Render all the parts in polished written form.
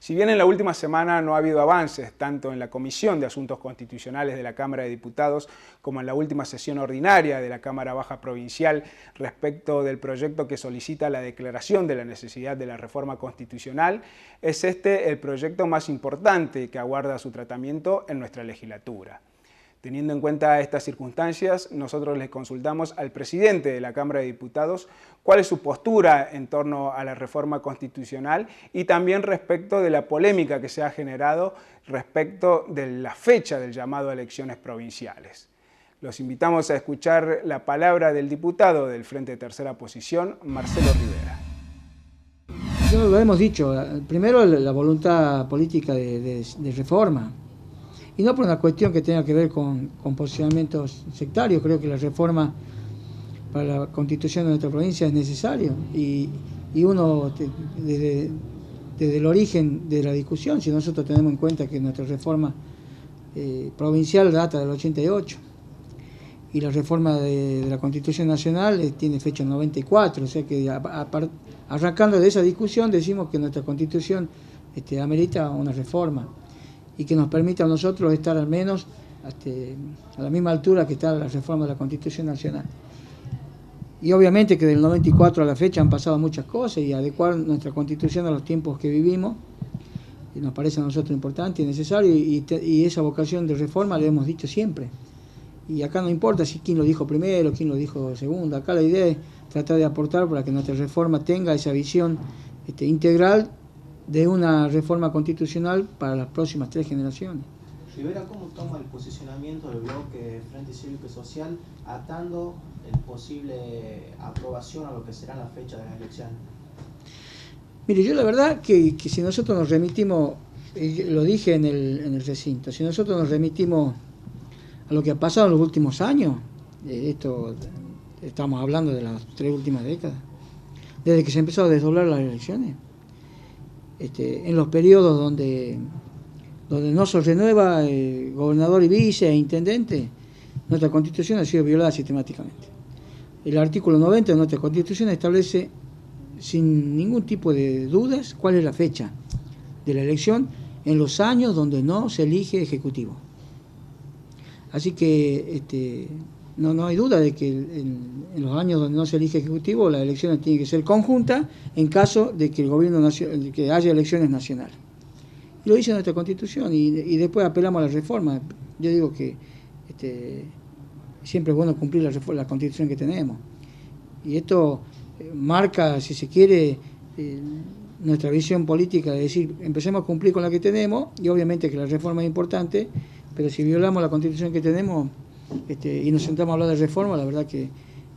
Si bien en la última semana no ha habido avances, tanto en la Comisión de Asuntos Constitucionales de la Cámara de Diputados como en la última sesión ordinaria de la Cámara Baja Provincial respecto del proyecto que solicita la declaración de la necesidad de la reforma constitucional, es este el proyecto más importante que aguarda su tratamiento en nuestra legislatura. Teniendo en cuenta estas circunstancias, nosotros les consultamos al presidente de la Cámara de Diputados cuál es su postura en torno a la reforma constitucional y también respecto de la polémica que se ha generado respecto de la fecha del llamado a elecciones provinciales. Los invitamos a escuchar la palabra del diputado del Frente de Tercera Posición, Marcelo Rivera. Yo lo hemos dicho, primero la voluntad política de reforma. Y no por una cuestión que tenga que ver con posicionamientos sectarios. Creo que la reforma para la constitución de nuestra provincia es necesario. Y uno, desde el origen de la discusión, si nosotros tenemos en cuenta que nuestra reforma provincial data del 88, y la reforma de la Constitución Nacional tiene fecha 94, o sea que arrancando de esa discusión decimos que nuestra Constitución amerita una reforma y que nos permita a nosotros estar al menos a la misma altura que está la reforma de la Constitución Nacional. Y obviamente que del 94 a la fecha han pasado muchas cosas y adecuar nuestra Constitución a los tiempos que vivimos nos parece a nosotros importante y necesario, y esa vocación de reforma le hemos dicho siempre. Y acá no importa si quién lo dijo primero, quién lo dijo segundo, acá la idea es tratar de aportar para que nuestra reforma tenga esa visión integral de una reforma constitucional para las próximas 3 generaciones. Rivera, ¿cómo toma el posicionamiento del bloque Frente Cívico y Social atando el posible aprobación a lo que será la fecha de la elección? Mire, yo la verdad que si nosotros nos remitimos, lo dije en el recinto, si nosotros nos remitimos a lo que ha pasado en los últimos años, esto estamos hablando de las 3 últimas décadas, desde que se empezó a desdoblar las elecciones, en los periodos donde no se renueva gobernador y vice e intendente, nuestra Constitución ha sido violada sistemáticamente. El artículo 90 de nuestra Constitución establece sin ningún tipo de dudas cuál es la fecha de la elección en los años donde no se elige ejecutivo. Así que no hay duda de que en los años donde no se elige ejecutivo las elecciones tienen que ser conjuntas en caso de que el gobierno de que haya elecciones nacionales. Y lo dice nuestra Constitución y después apelamos a la reforma. Yo digo que siempre es bueno cumplir la Constitución que tenemos. Y esto marca, si se quiere, nuestra visión política de decir, empecemos a cumplir con la que tenemos, y obviamente que la reforma es importante, pero si violamos la Constitución que tenemos y nos sentamos a hablar de reforma, la verdad que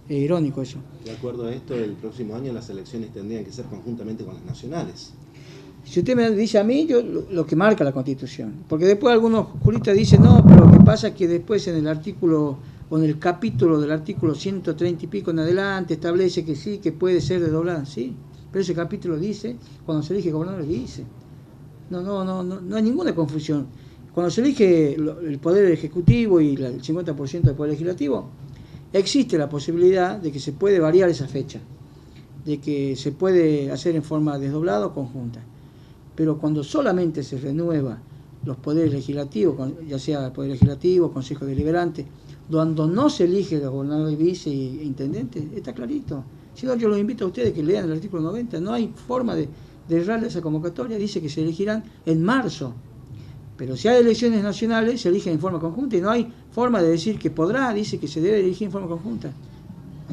es irónico eso. De acuerdo a esto, el próximo año las elecciones tendrían que ser conjuntamente con las nacionales. Si usted me dice a mí, yo lo que marca la Constitución, porque después algunos juristas dicen no, pero lo que pasa es que después en el artículo o en el capítulo del artículo 130 y pico en adelante establece que sí, que puede ser desdoblada, sí, pero ese capítulo dice cuando se elige gobernador, dice. No hay ninguna confusión. Cuando se elige el poder ejecutivo y el 50% del poder legislativo, existe la posibilidad de que se puede variar esa fecha, de que se puede hacer en forma desdoblada o conjunta. Pero cuando solamente se renueva los poderes legislativos, ya sea el poder legislativo, consejo deliberante, cuando no se elige el gobernador, vice e intendente, está clarito. Si no, yo los invito a ustedes que lean el artículo 90, no hay forma de errarle esa convocatoria, dice que se elegirán en marzo. Pero si hay elecciones nacionales, se eligen en forma conjunta y no hay forma de decir que podrá, dice que se debe elegir en forma conjunta.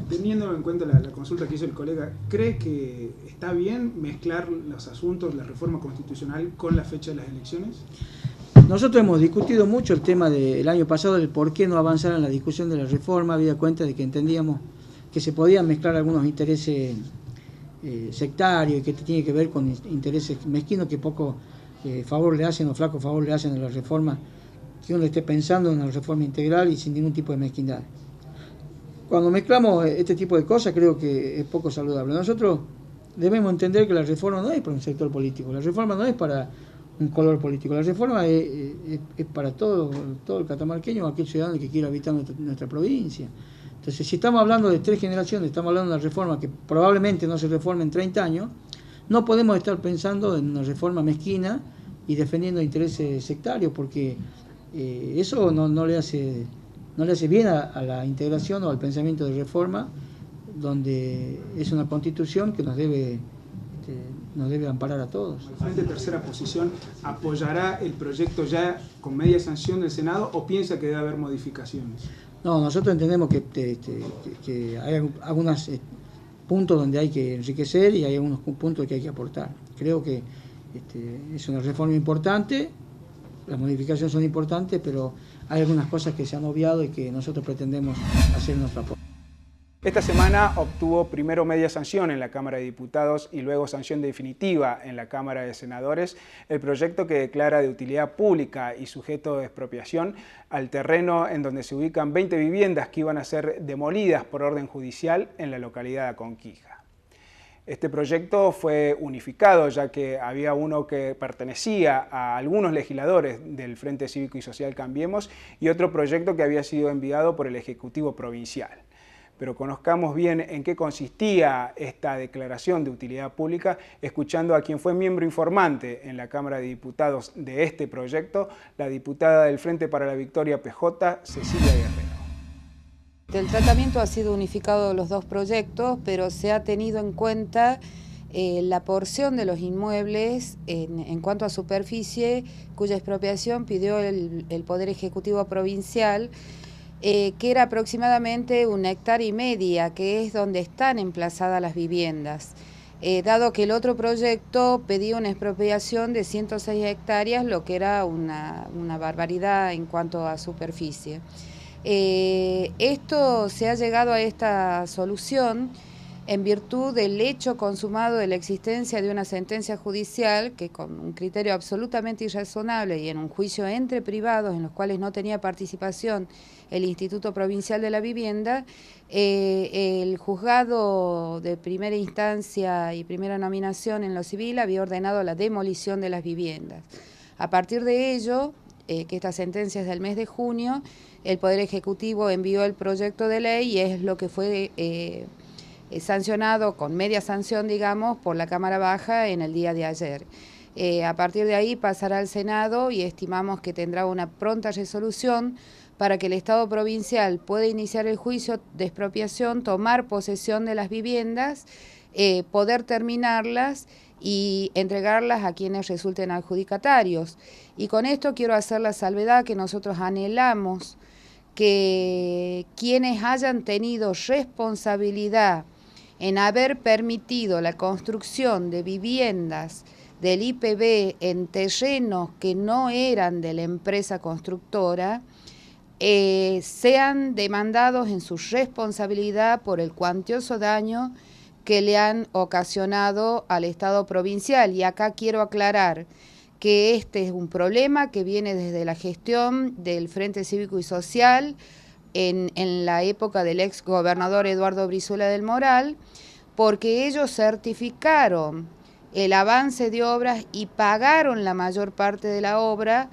Teniendo en cuenta la consulta que hizo el colega, ¿cree que está bien mezclar los asuntos, la reforma constitucional, con la fecha de las elecciones? Nosotros hemos discutido mucho el tema del año pasado, del por qué no avanzar en la discusión de la reforma, habida cuenta de que entendíamos que se podían mezclar algunos intereses sectarios y que tiene que ver con intereses mezquinos que poco favor le hacen o flaco favor le hacen a la reforma, que uno esté pensando en una reforma integral y sin ningún tipo de mezquindad. Cuando mezclamos este tipo de cosas creo que es poco saludable. Nosotros debemos entender que la reforma no es para un sector político, la reforma no es para un color político, la reforma es para todo el catamarqueño o aquel ciudadano que quiera habitar nuestra provincia. Entonces, si estamos hablando de 3 generaciones, estamos hablando de una reforma que probablemente no se reforme en 30 años, no podemos estar pensando en una reforma mezquina y defendiendo intereses sectarios, porque eso no le hace bien a la integración o al pensamiento de reforma, donde es una constitución que nos debe amparar a todos. ¿El Frente Tercera Posición apoyará el proyecto ya con media sanción del Senado o piensa que debe haber modificaciones? No, nosotros entendemos que hay algunos puntos donde hay que enriquecer y hay algunos puntos que hay que aportar. Creo que es una reforma importante, las modificaciones son importantes, pero hay algunas cosas que se han obviado y que nosotros pretendemos hacer nuestro aporte. Esta semana obtuvo primero media sanción en la Cámara de Diputados y luego sanción definitiva en la Cámara de Senadores el proyecto que declara de utilidad pública y sujeto de expropiación al terreno en donde se ubican 20 viviendas que iban a ser demolidas por orden judicial en la localidad de Aconquija. Este proyecto fue unificado ya que había uno que pertenecía a algunos legisladores del Frente Cívico y Social Cambiemos y otro proyecto que había sido enviado por el Ejecutivo Provincial. Pero conozcamos bien en qué consistía esta declaración de utilidad pública, escuchando a quien fue miembro informante en la Cámara de Diputados de este proyecto, la diputada del Frente para la Victoria PJ, Cecilia Guerrero. El tratamiento ha sido unificado de los dos proyectos, pero se ha tenido en cuenta la porción de los inmuebles en cuanto a superficie, cuya expropiación pidió el Poder Ejecutivo Provincial, que era aproximadamente 1,5 hectáreas, que es donde están emplazadas las viviendas. Dado que el otro proyecto pedía una expropiación de 106 hectáreas, lo que era una barbaridad en cuanto a superficie. Esto se ha llegado a esta solución en virtud del hecho consumado de la existencia de una sentencia judicial que, con un criterio absolutamente irrazonable y en un juicio entre privados en los cuales no tenía participación el Instituto Provincial de la Vivienda, el juzgado de primera instancia y primera nominación en lo civil había ordenado la demolición de las viviendas. A partir de ello, que esta sentencia es del mes de junio, el Poder Ejecutivo envió el proyecto de ley y es lo que fue sancionado con media sanción, digamos, por la Cámara Baja en el día de ayer. A partir de ahí pasará al Senado y estimamos que tendrá una pronta resolución para que el Estado provincial pueda iniciar el juicio de expropiación, tomar posesión de las viviendas, poder terminarlas y entregarlas a quienes resulten adjudicatarios. Y con esto quiero hacer la salvedad que nosotros anhelamos que quienes hayan tenido responsabilidad en haber permitido la construcción de viviendas del IPB en terrenos que no eran de la empresa constructora, sean demandados en su responsabilidad por el cuantioso daño que le han ocasionado al Estado provincial. Y acá quiero aclarar que este es un problema que viene desde la gestión del Frente Cívico y Social en la época del ex gobernador Eduardo Brizuela del Moral, porque ellos certificaron el avance de obras y pagaron la mayor parte de la obra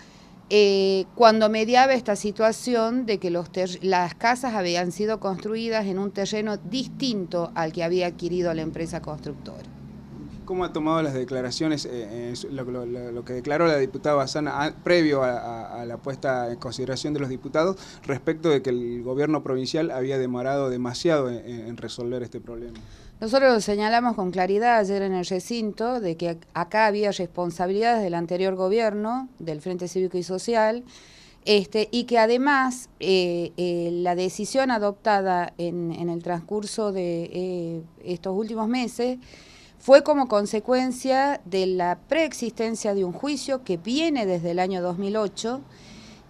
cuando mediaba esta situación de que las casas habían sido construidas en un terreno distinto al que había adquirido la empresa constructora. ¿Cómo ha tomado las declaraciones, lo que declaró la diputada Bazán previo a la puesta en consideración de los diputados respecto de que el gobierno provincial había demorado demasiado en resolver este problema? Nosotros lo señalamos con claridad ayer en el recinto de que acá había responsabilidades del anterior gobierno, del Frente Cívico y Social, y que además la decisión adoptada en el transcurso de estos últimos meses fue como consecuencia de la preexistencia de un juicio que viene desde el año 2008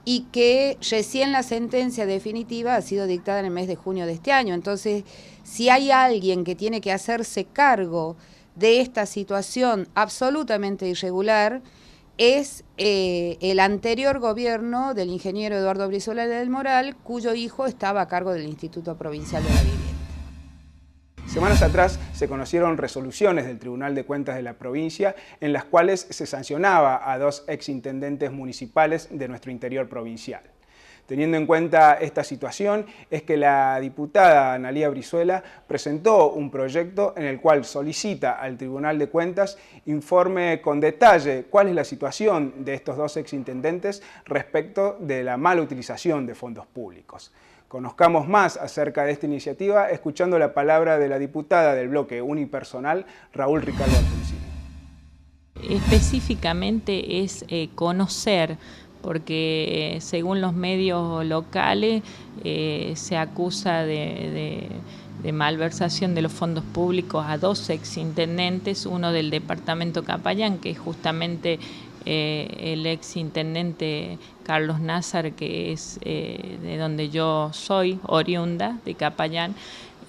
y que recién la sentencia definitiva ha sido dictada en el mes de junio de este año. Entonces, si hay alguien que tiene que hacerse cargo de esta situación absolutamente irregular, es el anterior gobierno del ingeniero Eduardo Brizuela del Moral, cuyo hijo estaba a cargo del Instituto Provincial de la Vivienda. Semanas atrás se conocieron resoluciones del Tribunal de Cuentas de la provincia en las cuales se sancionaba a 2 exintendentes municipales de nuestro interior provincial. Teniendo en cuenta esta situación, es que la diputada Analía Brizuela presentó un proyecto en el cual solicita al Tribunal de Cuentas informe con detalle cuál es la situación de estos dos exintendentes respecto de la mala utilización de fondos públicos. Conozcamos más acerca de esta iniciativa escuchando la palabra de la diputada del bloque unipersonal, Raúl Ricardo Alfonsini. Específicamente es conocer, porque según los medios locales se acusa de malversación de los fondos públicos a dos exintendentes, uno del departamento Capayán, que es justamente el exintendente Carlos Nazar, que es de donde yo soy, oriunda de Capayán,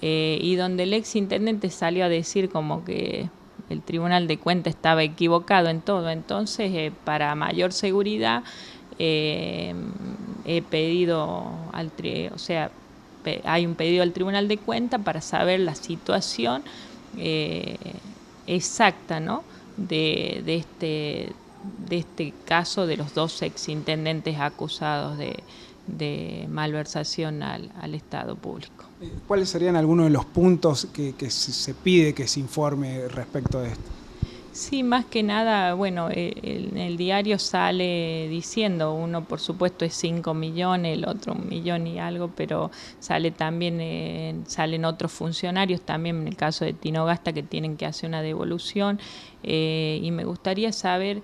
y donde el exintendente salió a decir como que el Tribunal de Cuentas estaba equivocado en todo. Entonces, para mayor seguridad, he pedido hay un pedido al Tribunal de Cuentas para saber la situación exacta, ¿no?, de este caso de los dos exintendentes acusados de malversación al Estado público. ¿Cuáles serían algunos de los puntos que se pide que se informe respecto de esto? Sí, más que nada, bueno, en el diario sale diciendo, uno por supuesto es 5 millones, el otro 1 millón y algo, pero sale también, salen otros funcionarios, también en el caso de Tinogasta, que tienen que hacer una devolución, y me gustaría saber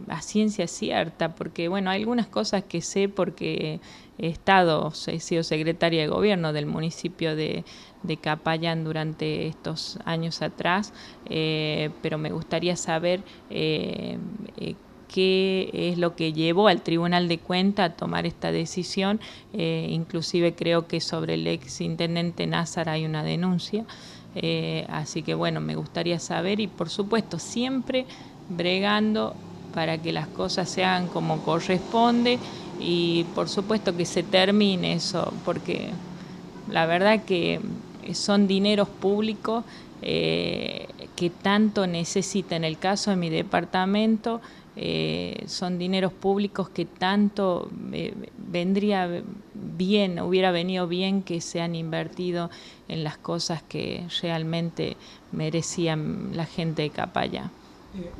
a ciencia cierta, porque bueno, hay algunas cosas que sé porque he sido secretaria de gobierno del municipio de Capayán durante estos años atrás, pero me gustaría saber qué es lo que llevó al Tribunal de Cuentas a tomar esta decisión. Inclusive creo que sobre el exintendente Nazar hay una denuncia, así que bueno, me gustaría saber, y por supuesto siempre bregando para que las cosas se hagan como corresponde, y por supuesto que se termine eso, porque la verdad que son dineros públicos que tanto necesita. En el caso de mi departamento, son dineros públicos que tanto hubiera venido bien que sean invertidos en las cosas que realmente merecían la gente de Capayán.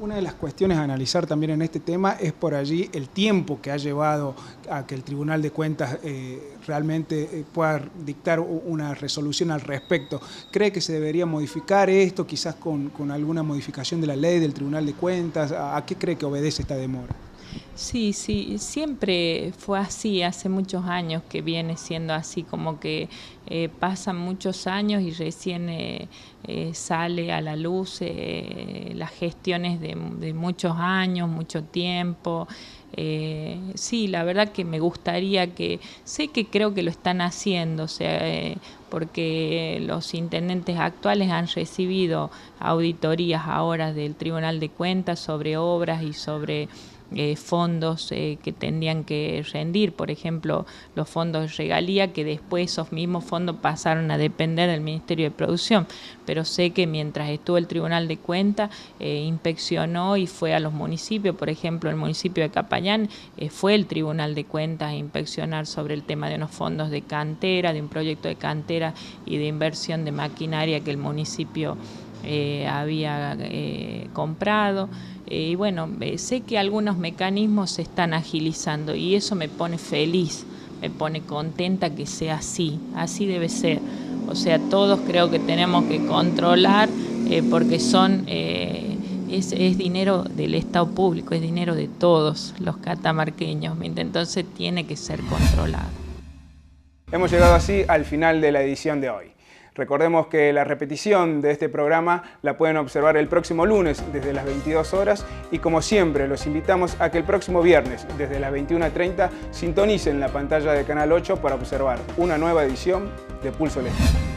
Una de las cuestiones a analizar también en este tema es por allí el tiempo que ha llevado a que el Tribunal de Cuentas realmente pueda dictar una resolución al respecto. ¿Cree que se debería modificar esto, quizás con alguna modificación de la ley del Tribunal de Cuentas? ¿A qué cree que obedece esta demora? Sí, siempre fue así, hace muchos años que viene siendo así, como que pasan muchos años y recién sale a la luz las gestiones de muchos años, mucho tiempo. Sí, la verdad que me gustaría creo que lo están haciendo, o sea, porque los intendentes actuales han recibido auditorías ahora del Tribunal de Cuentas sobre obras y sobre fondos que tendrían que rendir, por ejemplo, los fondos de regalía, que después esos mismos fondos pasaron a depender del Ministerio de Producción, pero sé que mientras estuvo el Tribunal de Cuentas inspeccionó y fue a los municipios, por ejemplo, el municipio de Capayán fue el Tribunal de Cuentas a inspeccionar sobre el tema de unos fondos de cantera, de un proyecto de cantera y de inversión de maquinaria que el municipio había comprado. Y bueno, sé que algunos mecanismos se están agilizando y eso me pone feliz, me pone contenta que sea así debe ser. O sea, todos creo que tenemos que controlar porque es dinero del Estado público, es dinero de todos los catamarqueños, entonces tiene que ser controlado. Hemos llegado así al final de la edición de hoy. Recordemos que la repetición de este programa la pueden observar el próximo lunes desde las 22 horas y como siempre los invitamos a que el próximo viernes desde las 21:30 sintonicen la pantalla de Canal 8 para observar una nueva edición de Pulso Eléctrico.